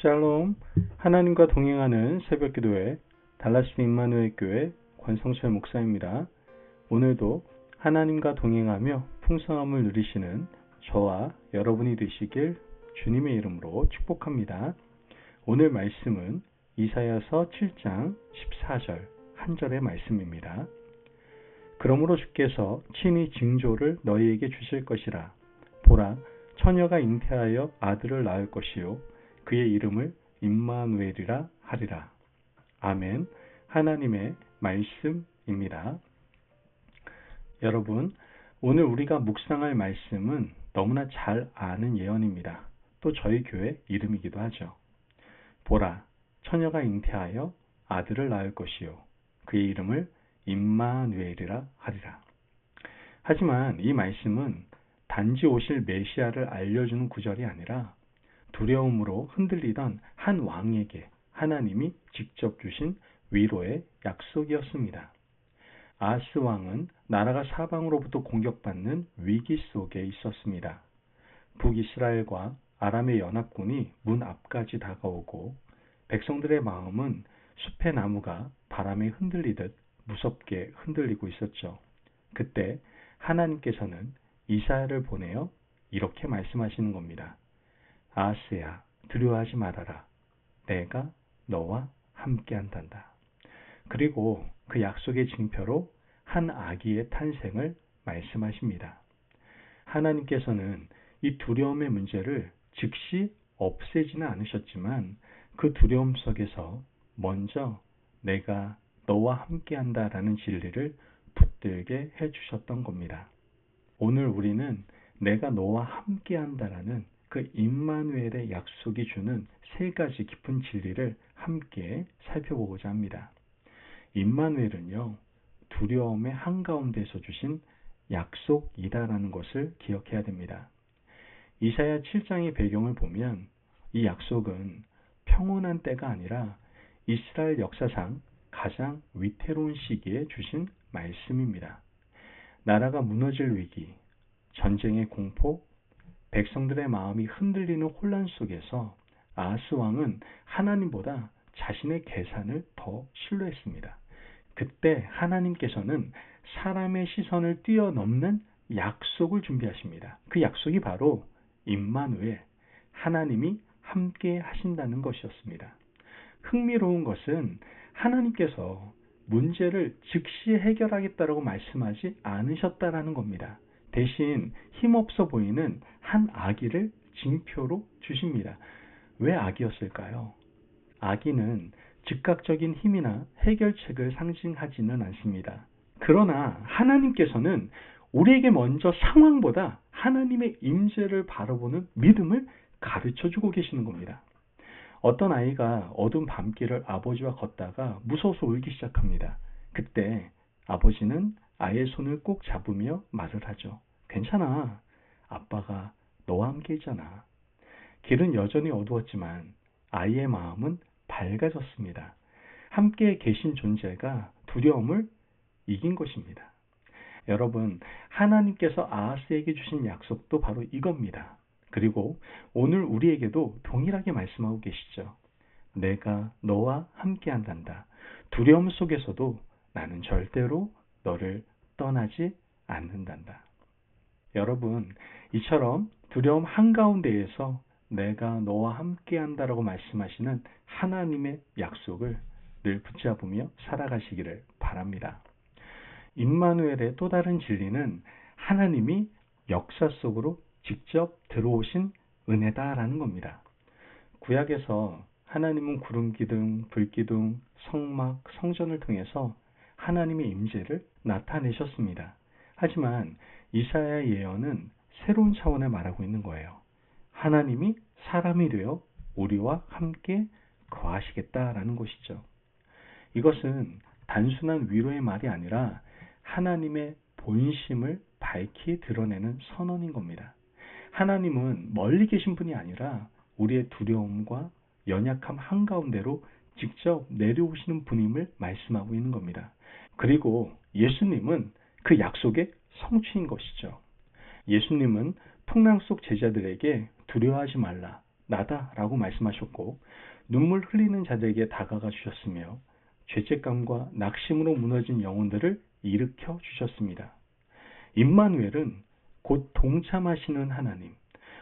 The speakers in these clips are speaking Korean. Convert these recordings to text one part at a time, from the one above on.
샬롬, 하나님과 동행하는 새벽기도회 달라스 임마누엘 교회 권성철 목사입니다. 오늘도 하나님과 동행하며 풍성함을 누리시는 저와 여러분이 되시길 주님의 이름으로 축복합니다. 오늘 말씀은 이사야서 7장 14절 한 절의 말씀입니다. 그러므로 주께서 친히 징조를 너희에게 주실 것이라. 보라, 처녀가 잉태하여 아들을 낳을 것이요 그의 이름을 임마누엘이라 하리라. 아멘. 하나님의 말씀입니다. 여러분, 오늘 우리가 묵상할 말씀은 너무나 잘 아는 예언입니다. 또 저희 교회 이름이기도 하죠. 보라, 처녀가 잉태하여 아들을 낳을 것이요 그의 이름을 임마누엘이라 하리라. 하지만 이 말씀은 단지 오실 메시아를 알려주는 구절이 아니라 두려움으로 흔들리던 한 왕에게 하나님이 직접 주신 위로의 약속이었습니다. 아하스 왕은 나라가 사방으로부터 공격받는 위기 속에 있었습니다. 북이스라엘과 아람의 연합군이 문 앞까지 다가오고 백성들의 마음은 숲의 나무가 바람에 흔들리듯 무섭게 흔들리고 있었죠. 그때 하나님께서는 이사야를 보내어 이렇게 말씀하시는 겁니다. 아하스야, 두려워하지 말아라. 내가 너와 함께한단다. 그리고 그 약속의 징표로 한 아기의 탄생을 말씀하십니다. 하나님께서는 이 두려움의 문제를 즉시 없애지는 않으셨지만 그 두려움 속에서 먼저 내가 너와 함께한다라는 진리를 붙들게 해주셨던 겁니다. 오늘 우리는 내가 너와 함께한다라는 그 임마누엘의 약속이 주는 세 가지 깊은 진리를 함께 살펴보고자 합니다. 임마누엘은요, 두려움의 한가운데서 주신 약속이다라는 것을 기억해야 됩니다. 이사야 7장의 배경을 보면 이 약속은 평온한 때가 아니라 이스라엘 역사상 가장 위태로운 시기에 주신 말씀입니다. 나라가 무너질 위기, 전쟁의 공포, 백성들의 마음이 흔들리는 혼란 속에서 아하스 왕은 하나님보다 자신의 계산을 더 신뢰했습니다. 그때 하나님께서는 사람의 시선을 뛰어넘는 약속을 준비하십니다. 그 약속이 바로 임마누엘, 하나님이 함께 하신다는 것이었습니다. 흥미로운 것은 하나님께서 문제를 즉시 해결하겠다라고 말씀하지 않으셨다라는 겁니다. 대신 힘없어 보이는 한 아기를 징표로 주십니다. 왜 아기였을까요? 아기는 즉각적인 힘이나 해결책을 상징하지는 않습니다. 그러나 하나님께서는 우리에게 먼저 상황보다 하나님의 임재를 바라보는 믿음을 가르쳐주고 계시는 겁니다. 어떤 아이가 어두운 밤길을 아버지와 걷다가 무서워서 울기 시작합니다. 그때 아버지는 아이의 손을 꼭 잡으며 말을 하죠. 괜찮아. 아빠가 너와 함께 있잖아. 길은 여전히 어두웠지만 아이의 마음은 밝아졌습니다. 함께 계신 존재가 두려움을 이긴 것입니다. 여러분, 하나님께서 아하스에게 주신 약속도 바로 이겁니다. 그리고 오늘 우리에게도 동일하게 말씀하고 계시죠. 내가 너와 함께 한단다. 두려움 속에서도 나는 절대로 너를 떠나지 않는단다. 여러분, 이처럼 두려움 한가운데에서 내가 너와 함께 한다라고 말씀하시는 하나님의 약속을 늘 붙잡으며 살아가시기를 바랍니다. 임마누엘의 또 다른 진리는 하나님이 역사 속으로 직접 들어오신 은혜다라는 겁니다. 구약에서 하나님은 구름기둥, 불기둥, 성막, 성전을 통해서 하나님의 임재를 나타내셨습니다. 하지만 이사야 예언은 새로운 차원을 말하고 있는 거예요. 하나님이 사람이 되어 우리와 함께 거하시겠다라는 것이죠. 이것은 단순한 위로의 말이 아니라 하나님의 본심을 밝히 드러내는 선언인 겁니다. 하나님은 멀리 계신 분이 아니라 우리의 두려움과 연약함 한가운데로 직접 내려오시는 분임을 말씀하고 있는 겁니다. 그리고 예수님은 그 약속의 성취인 것이죠. 예수님은 풍랑 속 제자들에게 두려워하지 말라, 나다라고 말씀하셨고 눈물 흘리는 자들에게 다가가 주셨으며 죄책감과 낙심으로 무너진 영혼들을 일으켜 주셨습니다. 임마누엘은 곧 동참하시는 하나님,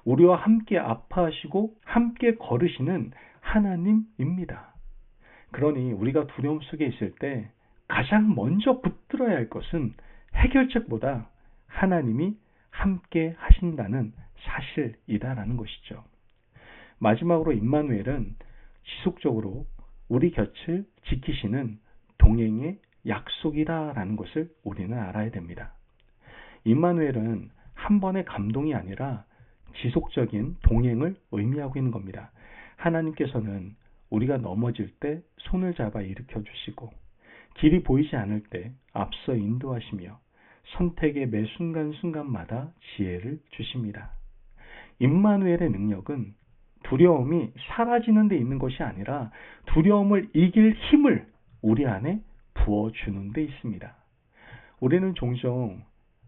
우리와 함께 아파하시고 함께 걸으시는 하나님입니다. 그러니 우리가 두려움 속에 있을 때 가장 먼저 붙들어야 할 것은 해결책보다 하나님이 함께 하신다는 사실이다라는 것이죠. 마지막으로 임마누엘은 지속적으로 우리 곁을 지키시는 동행의 약속이다라는 것을 우리는 알아야 됩니다. 임마누엘은 한 번의 감동이 아니라 지속적인 동행을 의미하고 있는 겁니다. 하나님께서는 우리가 넘어질 때 손을 잡아 일으켜 주시고 길이 보이지 않을 때 앞서 인도하시며 선택의 매 순간순간마다 지혜를 주십니다. 임마누엘의 능력은 두려움이 사라지는 데 있는 것이 아니라 두려움을 이길 힘을 우리 안에 부어주는 데 있습니다. 우리는 종종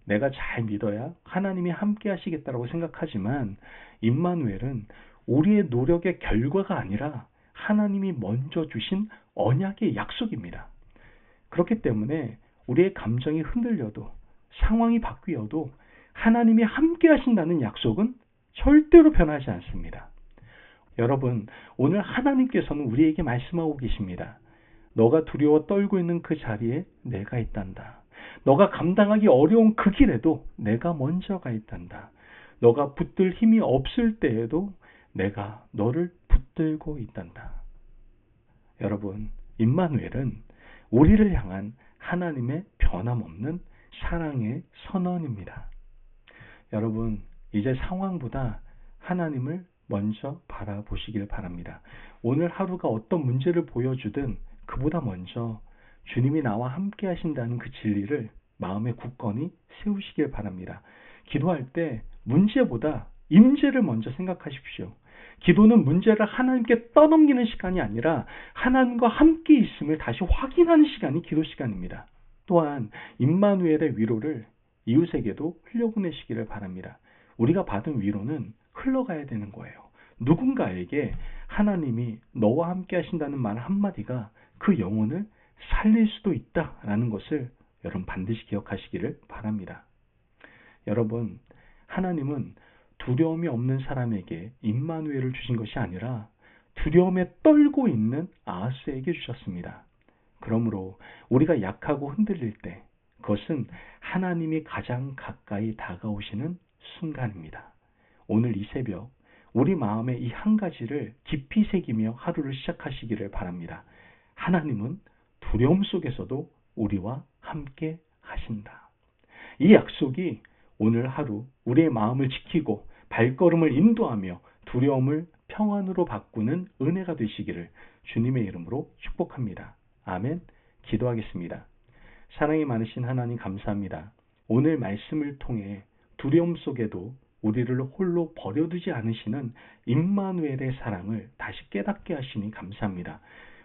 내가 잘 믿어야 하나님이 함께 하시겠다고 생각하지만 임마누엘은 우리의 노력의 결과가 아니라 하나님이 먼저 주신 언약의 약속입니다. 그렇기 때문에 우리의 감정이 흔들려도 상황이 바뀌어도 하나님이 함께 하신다는 약속은 절대로 변하지 않습니다. 여러분, 오늘 하나님께서는 우리에게 말씀하고 계십니다. 너가 두려워 떨고 있는 그 자리에 내가 있단다. 너가 감당하기 어려운 그 길에도 내가 먼저 가 있단다. 너가 붙들 힘이 없을 때에도 내가 너를 붙들고 있단다. 여러분, 임마누엘은 우리를 향한 하나님의 변함없는 사랑의 선언입니다. 여러분, 이제 상황보다 하나님을 먼저 바라보시길 바랍니다. 오늘 하루가 어떤 문제를 보여주든 그보다 먼저 주님이 나와 함께 하신다는 그 진리를 마음에 굳건히 세우시길 바랍니다. 기도할 때 문제보다 임재를 먼저 생각하십시오. 기도는 문제를 하나님께 떠넘기는 시간이 아니라 하나님과 함께 있음을 다시 확인하는 시간이 기도 시간입니다. 또한 임마누엘의 위로를 이웃에게도 흘려보내시기를 바랍니다. 우리가 받은 위로는 흘러가야 되는 거예요. 누군가에게 하나님이 너와 함께 하신다는 말 한마디가 그 영혼을 살릴 수도 있다라는 것을 여러분 반드시 기억하시기를 바랍니다. 여러분, 하나님은 두려움이 없는 사람에게 임마누엘을 주신 것이 아니라 두려움에 떨고 있는 아하스에게 주셨습니다. 그러므로 우리가 약하고 흔들릴 때 그것은 하나님이 가장 가까이 다가오시는 순간입니다. 오늘 이 새벽 우리 마음에 이 한 가지를 깊이 새기며 하루를 시작하시기를 바랍니다. 하나님은 두려움 속에서도 우리와 함께 하신다. 이 약속이 오늘 하루 우리의 마음을 지키고 발걸음을 인도하며 두려움을 평안으로 바꾸는 은혜가 되시기를 주님의 이름으로 축복합니다. 아멘. 기도하겠습니다. 사랑이 많으신 하나님 감사합니다. 오늘 말씀을 통해 두려움 속에도 우리를 홀로 버려두지 않으시는 임마누엘의 사랑을 다시 깨닫게 하시니 감사합니다.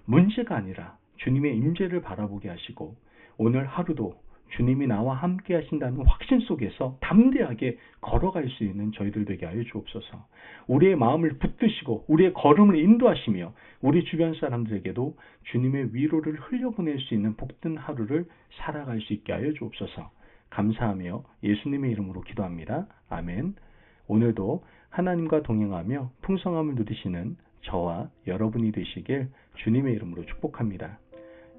문제가 아니라 주님의 임재를 바라보게 하시고 오늘 하루도 주님이 나와 함께 하신다는 확신 속에서 담대하게 걸어갈 수 있는 저희들 되게 하여 주옵소서. 우리의 마음을 붙드시고 우리의 걸음을 인도하시며 우리 주변 사람들에게도 주님의 위로를 흘려보낼 수 있는 복된 하루를 살아갈 수 있게 하여 주옵소서. 감사하며 예수님의 이름으로 기도합니다. 아멘. 오늘도 하나님과 동행하며 풍성함을 누리시는 저와 여러분이 되시길 주님의 이름으로 축복합니다.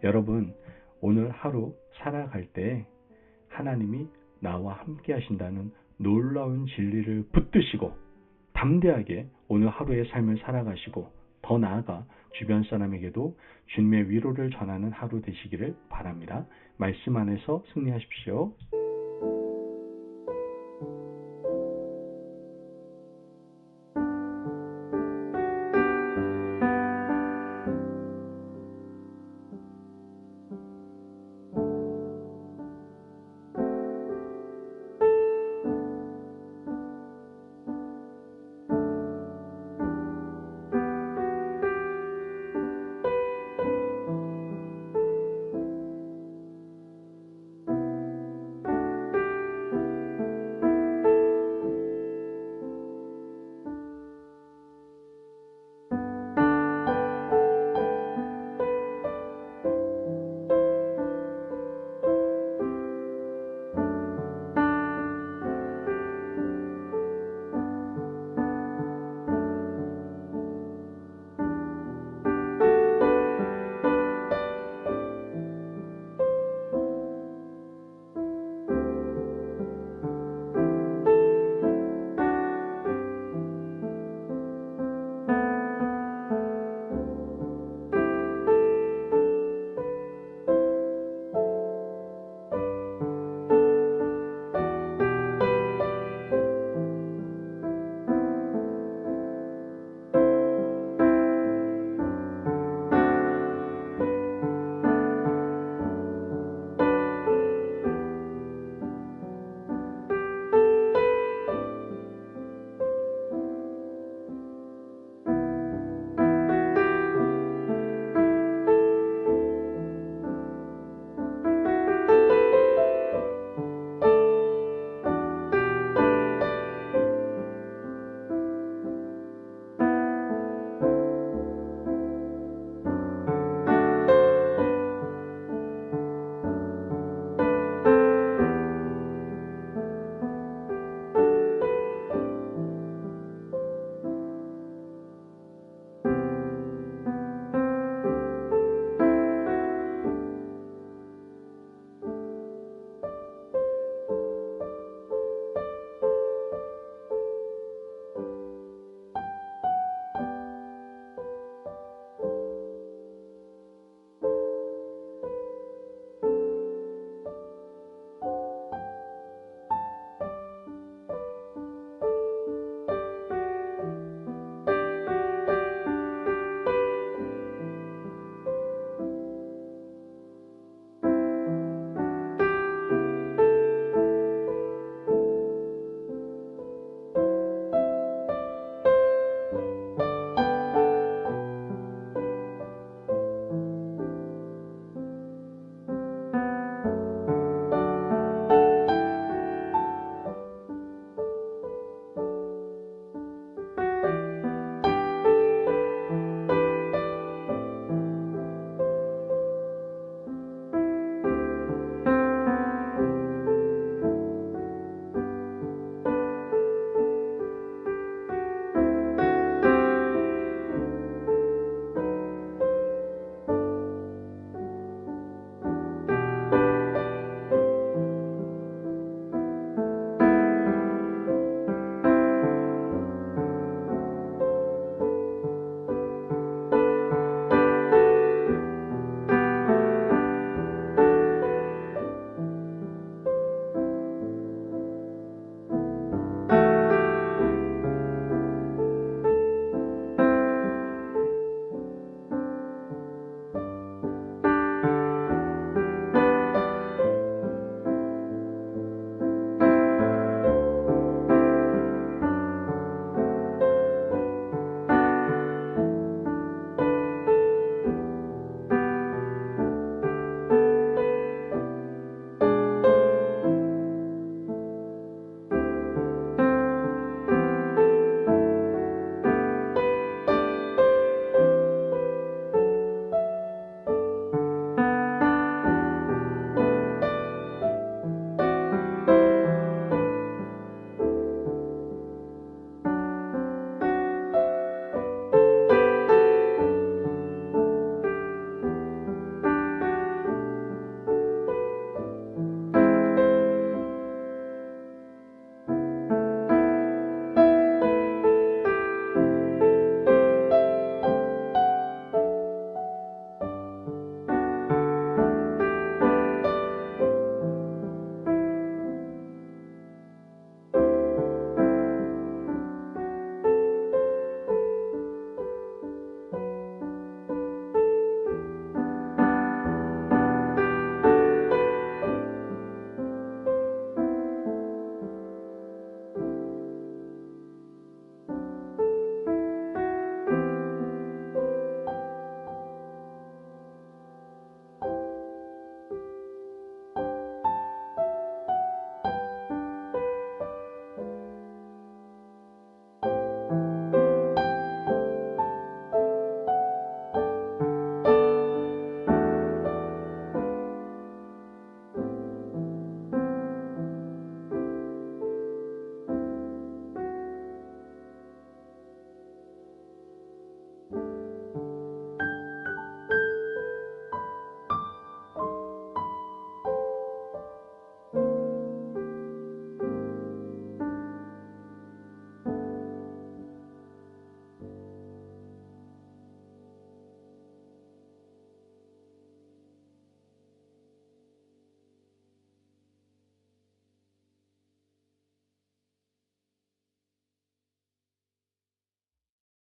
여러분, 오늘 하루 살아갈 때 하나님이 나와 함께 하신다는 놀라운 진리를 붙드시고 담대하게 오늘 하루의 삶을 살아가시고 더 나아가 주변 사람에게도 주님의 위로를 전하는 하루 되시기를 바랍니다. 말씀 안에서 승리하십시오.